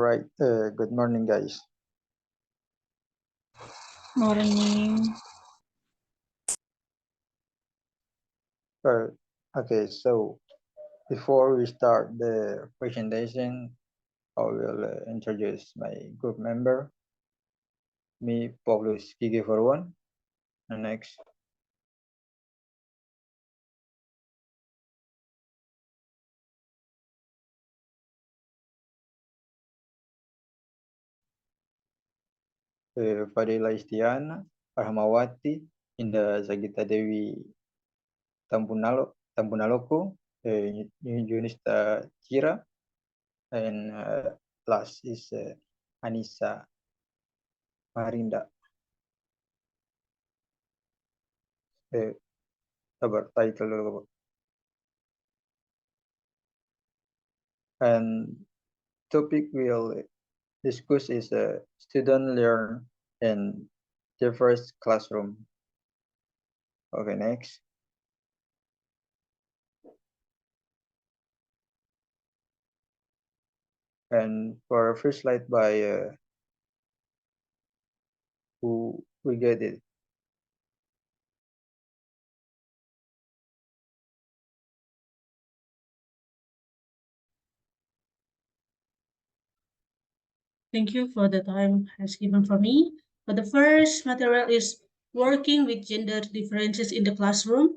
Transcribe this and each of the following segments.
right. Good morning, guys. Morning. Okay, so before we start the presentation, I will introduce my group member. Me, Paulus Gigi Forwan. And next, Fadila Istiana, Rahmawati, Indah Sagita Dewi Tampunaloko, Yunista Chira, and last is Anissa Marinda. Sabar, title dulu. And topic we'll discuss is student learn in diverse classroom. Okay, next. And for our first slide by who we get it. Thank you for the time has given for me. But the first material is working with gender differences in the classroom.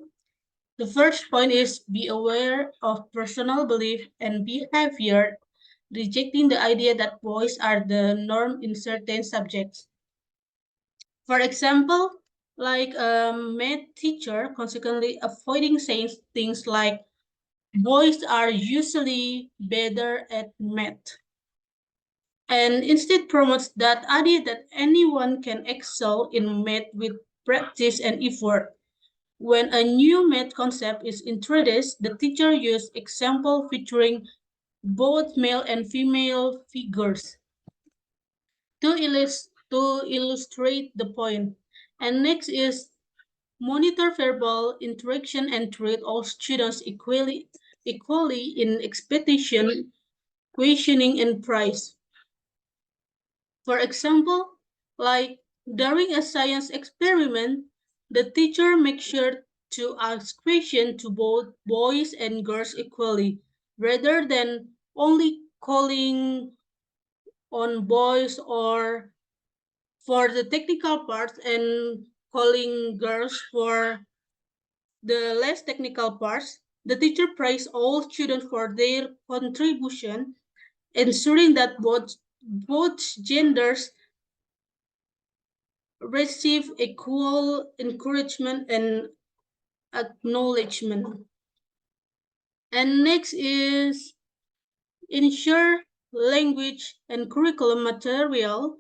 The first point is be aware of personal belief and behavior, rejecting the idea that boys are the norm in certain subjects. For example, like a math teacher consequently avoiding saying things like boys are usually better at math, and instead promotes that idea that anyone can excel in math with practice and effort. When a new math concept is introduced, the teacher uses example featuring both male and female figures to illustrate the point. And next is monitor verbal interaction and treat all students equally in expectation, questioning, and praise. For example, like during a science experiment, the teacher makes sure to ask questions to both boys and girls equally, rather than only calling on boys or for the technical parts and calling girls for the less technical parts. The teacher praises all students for their contribution, ensuring that both genders receive equal encouragement and acknowledgement. And next is ensure language and curriculum material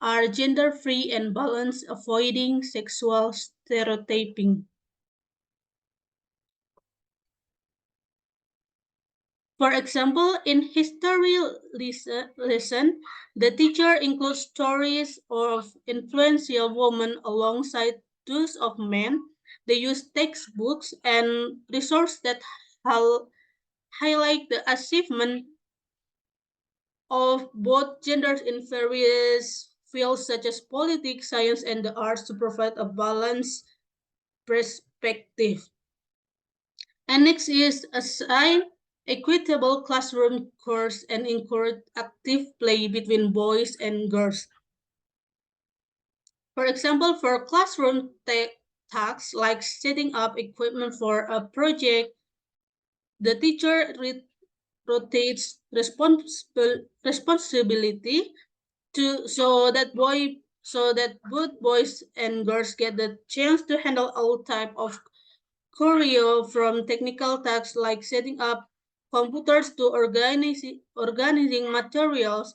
are gender-free and balanced, avoiding sexual stereotyping. For example, in history lesson, the teacher includes stories of influential women alongside those of men. They use textbooks and resources that highlight the achievement of both genders in various fields such as politics, science, and the arts to provide a balanced perspective. And next is assign equitable classroom course and encourage active play between boys and girls. For example, for classroom tasks like setting up equipment for a project, the teacher rotates responsibility to so that both boys and girls get the chance to handle all type of choreo, from technical tasks like setting up computers to organizing materials.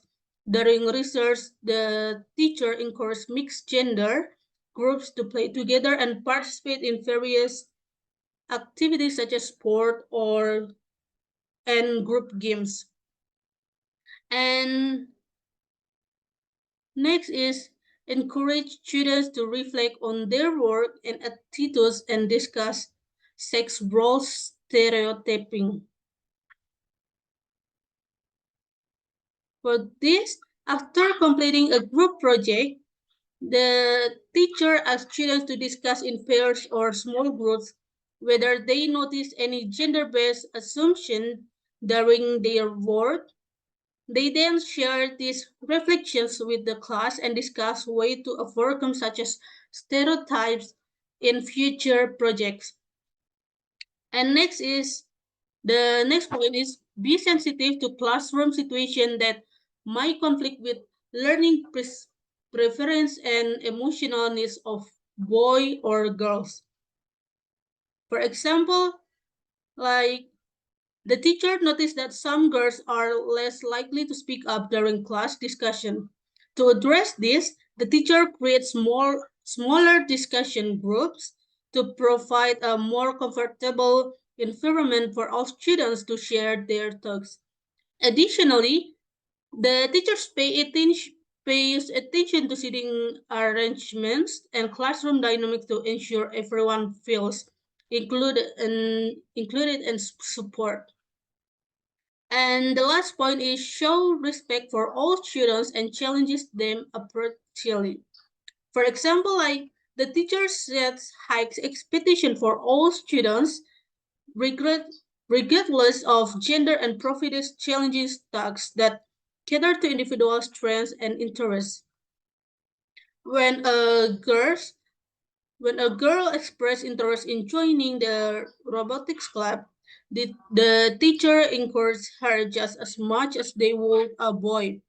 During research, the teacher encourages mixed gender groups to play together and participate in various activities such as sport and group games. And next is encourage students to reflect on their work and attitudes and discuss sex role stereotyping. For this, after completing a group project, the teacher asks students to discuss in pairs or small groups whether they notice any gender-based assumption during their work. They then share these reflections with the class and discuss ways to overcome such as stereotypes in future projects. And the next point is be sensitive to classroom situation that might conflict with learning preference and emotional needs of boy or girls. For example, like the teacher noticed that some girls are less likely to speak up during class discussion. To address this, the teacher creates smaller discussion groups to provide a more comfortable environment for all students to share their thoughts. Additionally, the teachers pays attention to seating arrangements and classroom dynamics to ensure everyone feels included and support. And the last point is show respect for all students and challenges them appropriately. For example, like the teacher sets high expectation for all students, regardless of gender, and provides challenges tasks that cater to individual strengths and interests. When a girl when a girl expresses interest in joining the robotics club, the teacher encourages her just as much as they would a boy,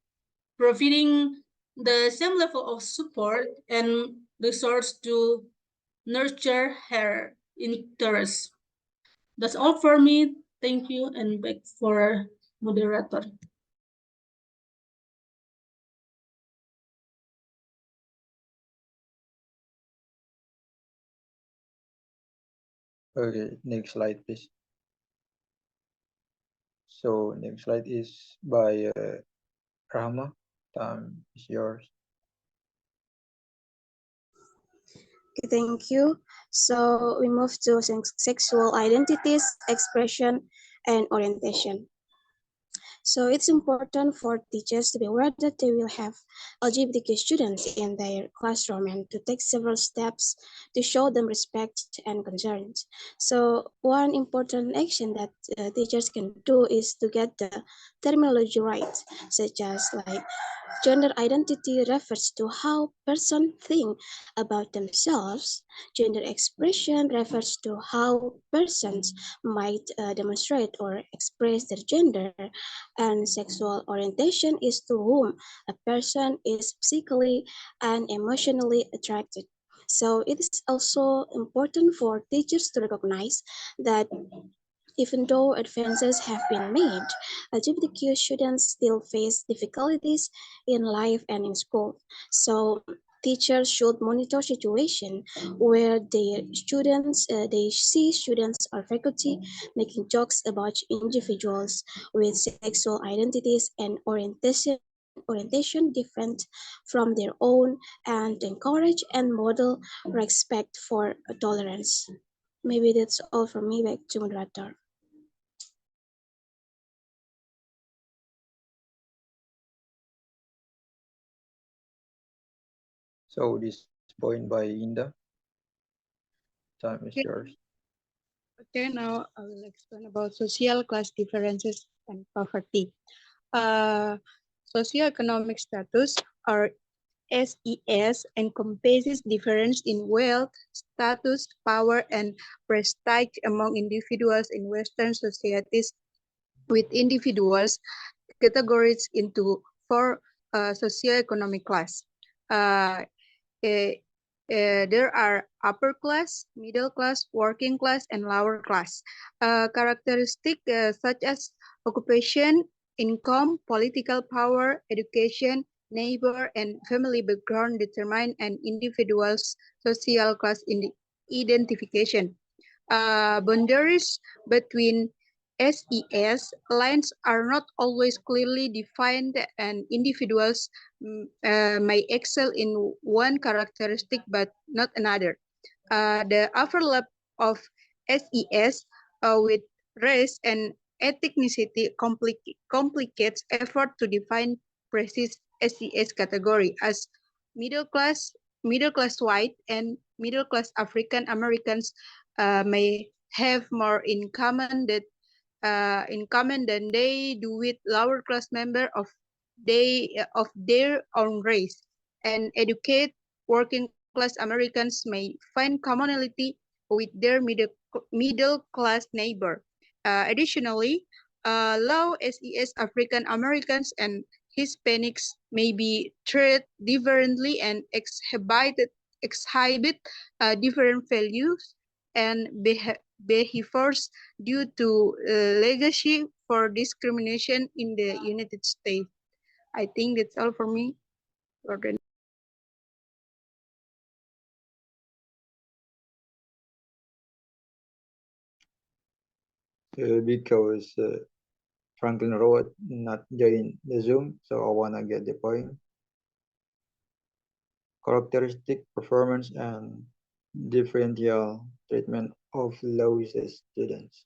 providing the same level of support and resource to nurture her interests. That's all for me. Thank you, and back for moderator. Okay, next slide, please. So next slide is by Rahma. Time is yours. Okay, thank you. So we move to sexual identities, expression, and orientation. So it's important for teachers to be aware that they will have LGBTQ students in their classroom and to take several steps to show them respect and concerns. So one important action that teachers can do is to get the terminology right, such as like gender identity refers to how person think about themselves. Gender expression refers to how persons might demonstrate or express their gender. And sexual orientation is to whom a person is physically and emotionally attracted. So it is also important for teachers to recognize that even though advances have been made, LGBTQ students still face difficulties in life and in school. So teachers should monitor situation where they see students or faculty making jokes about individuals with sexual identities and orientation different from their own, and encourage and model respect for tolerance. Maybe that's all from me. Back to moderator. So this point by Indah. Time is yours. Okay, now I will explain about social class differences and poverty. Socioeconomic status, or SES, encompasses difference in wealth, status, power, and prestige among individuals in Western societies, with individuals categorized into four socioeconomic class. There are upper class, middle class, working class, and lower class. Characteristics such as occupation, income, political power, education, neighbor, and family background determine an individual's social class identification. Boundaries between SES lines are not always clearly defined, and individuals may excel in one characteristic but not another. The overlap of SES with race and ethnicity complicates effort to define precise SES category as middle class white and middle class African Americans may have more in common than they do with lower class member of their own race, and educate working class Americans may find commonality with their middle class neighbor. Additionally, low SES African Americans and Hispanics may be treated differently and exhibit different values and behaviors due to legacy for discrimination in the United States. I think that's all for me. Gordon. Because Franklin Road not join the Zoom, so I wanna get the point. Characteristic, performance, and differential treatment of low students.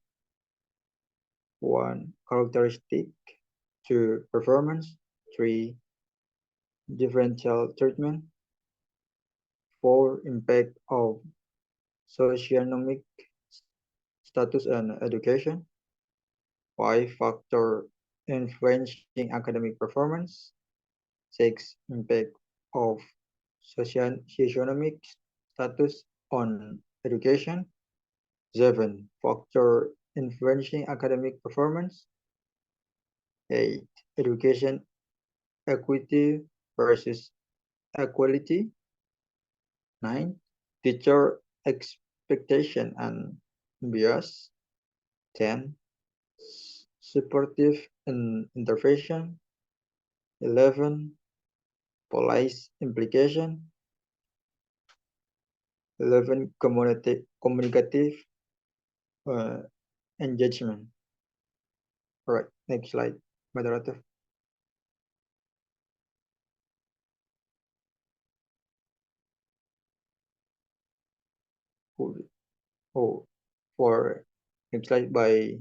1. Characteristic. 2. Performance. 3. Differential treatment. 4. Impact of socioeconomic status and education. 5. Factor influencing academic performance. 6. Impact of socioeconomic status on education. 7. Factor influencing academic performance. 8. Education equity versus equality. 9. Teacher expectation and bias. 10. Supportive intervention. 11. Policy implication. 11. Communicative engagement. All right, next slide, moderator. Oh, for next slide by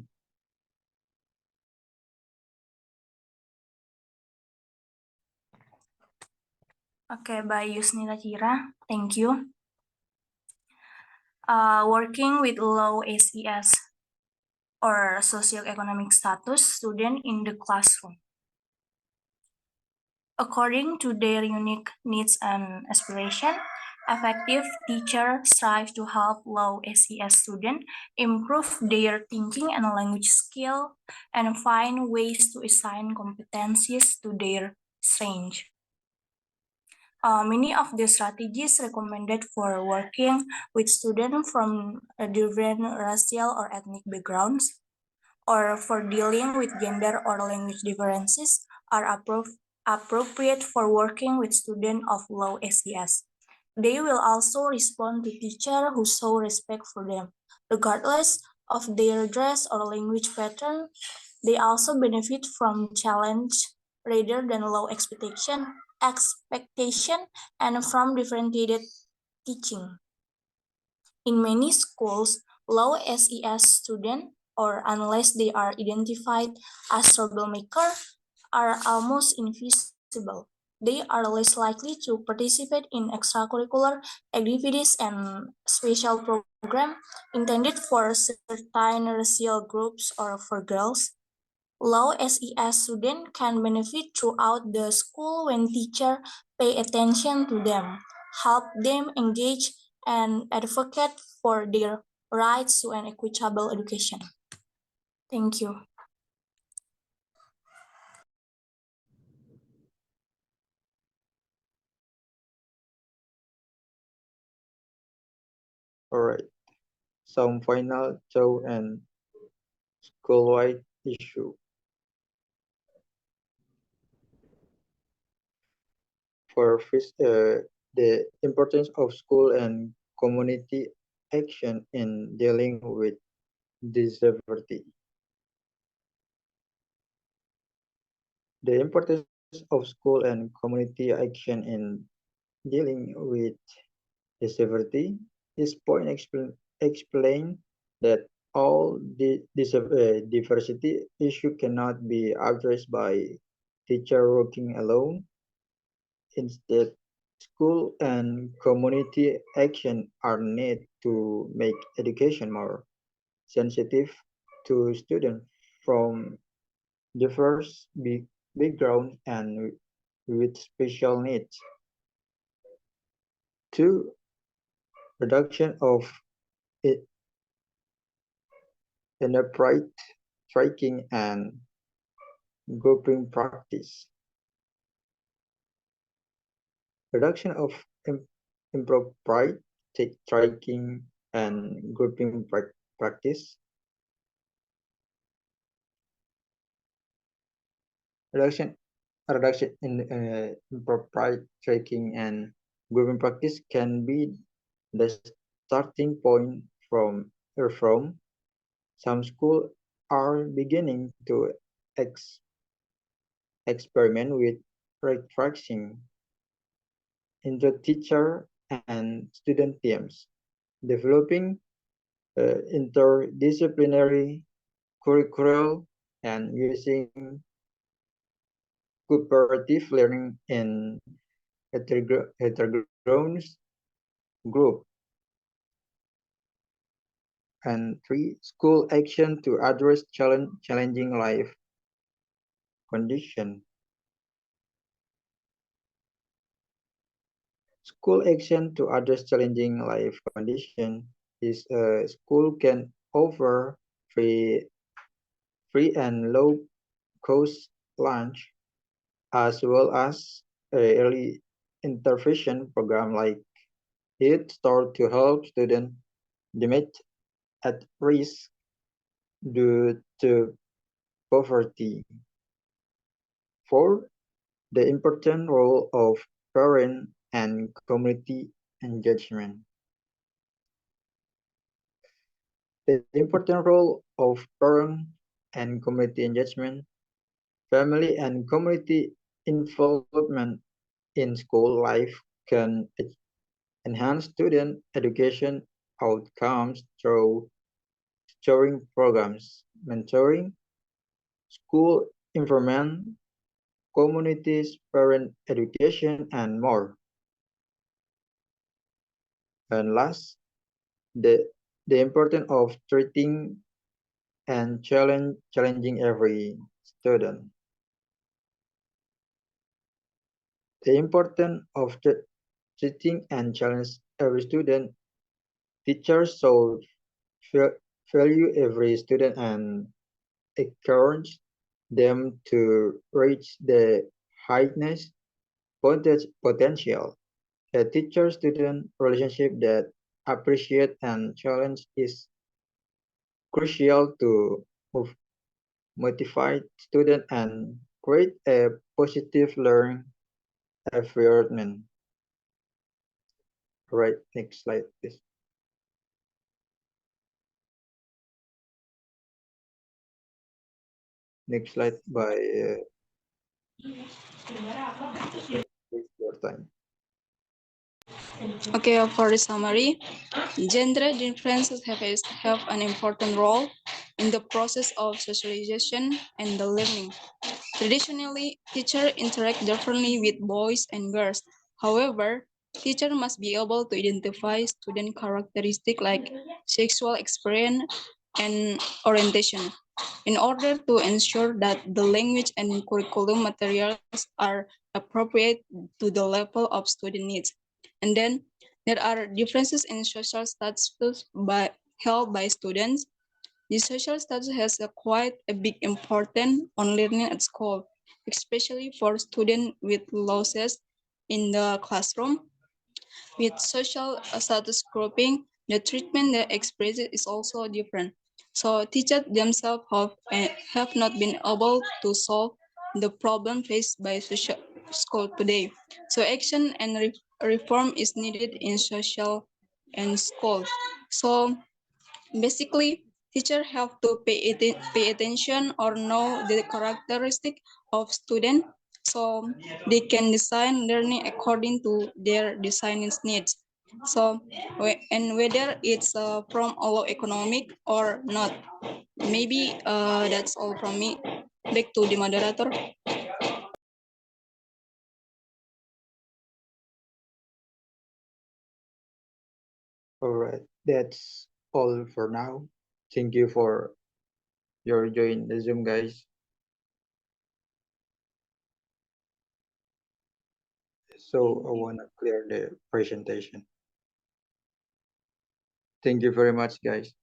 Okay, by Yusnila Kira, thank you. Working with low SES or socioeconomic status student in the classroom. According to their unique needs and aspiration, effective teachers strive to help low SES students improve their thinking and language skill and find ways to assign competencies to their strengths. Many of the strategies recommended for working with students from different racial or ethnic backgrounds or for dealing with gender or language differences are appropriate for working with students of low SES. They will also respond to teachers who show respect for them, regardless of their dress or language pattern. They also benefit from challenge rather than low expectation and from differentiated teaching. In many schools, low SES students, or unless they are identified as troublemakers, are almost invisible. They are less likely to participate in extracurricular activities and special programs intended for certain racial groups or for girls. Low SES students can benefit throughout the school when teachers pay attention to them, help them engage, and advocate for their rights to an equitable education. Thank you. all right. Some final thought and school-wide issue. For the importance of school and community action in dealing with disability. The importance of school and community action in dealing with disability. This point explain that all the diversity issue cannot be addressed by teacher working alone. Instead, school and community action are needed to make education more sensitive to students from diverse backgrounds and with special needs. Two, reduction of i- inappropriate striking and grouping practice. Reduction of impropriety striking and grouping practice. Reduction in impropriety striking and grouping practice can be the starting point from reform. Some schools are beginning to experiment with retracting into teacher and student teams, developing interdisciplinary curriculum and using cooperative learning in heterogeneous group. And three, school action to address challenging life condition. School action to address challenging life condition is school can offer free and low cost lunch as well as a early intervention program like Head Start to help students demet at risk due to poverty. Four, the important role of parent and community engagement. The important role of parent and community engagement, family and community involvement in school life can enhance student education outcomes through tutoring programs, mentoring, school environment, communities, parent education, and more. And last, the importance of treating and challenging every student. The importance of treating and challenge every student. Teachers should value every student and encourage them to reach the highest potential. A teacher-student relationship that appreciates and challenges is crucial to motivate students and create a positive learning environment. Right, next slide, please. Next slide by your time. Okay, for the summary, gender differences have an important role in the process of socialization and the learning. Traditionally, teachers interact differently with boys and girls. However, teachers must be able to identify student characteristics like sexual experience and orientation in order to ensure that the language and curriculum materials are appropriate to the level of student needs. And then there are differences in social status held by students. The social status has quite a big importance on learning at school, especially for students with losses in the classroom. With social status grouping, the treatment they express is also different. So teachers themselves have not been able to solve the problem faced by social school today. So action and reform is needed in social and school. So basically, teachers have to pay attention or know the characteristic of student so they can design learning according to their design needs. So, and whether it's from all economic or not. Maybe that's all from me. Back to the moderator. All right, that's all for now. Thank you for your join the Zoom, guys. So I want to clear the presentation. Thank you very much, guys.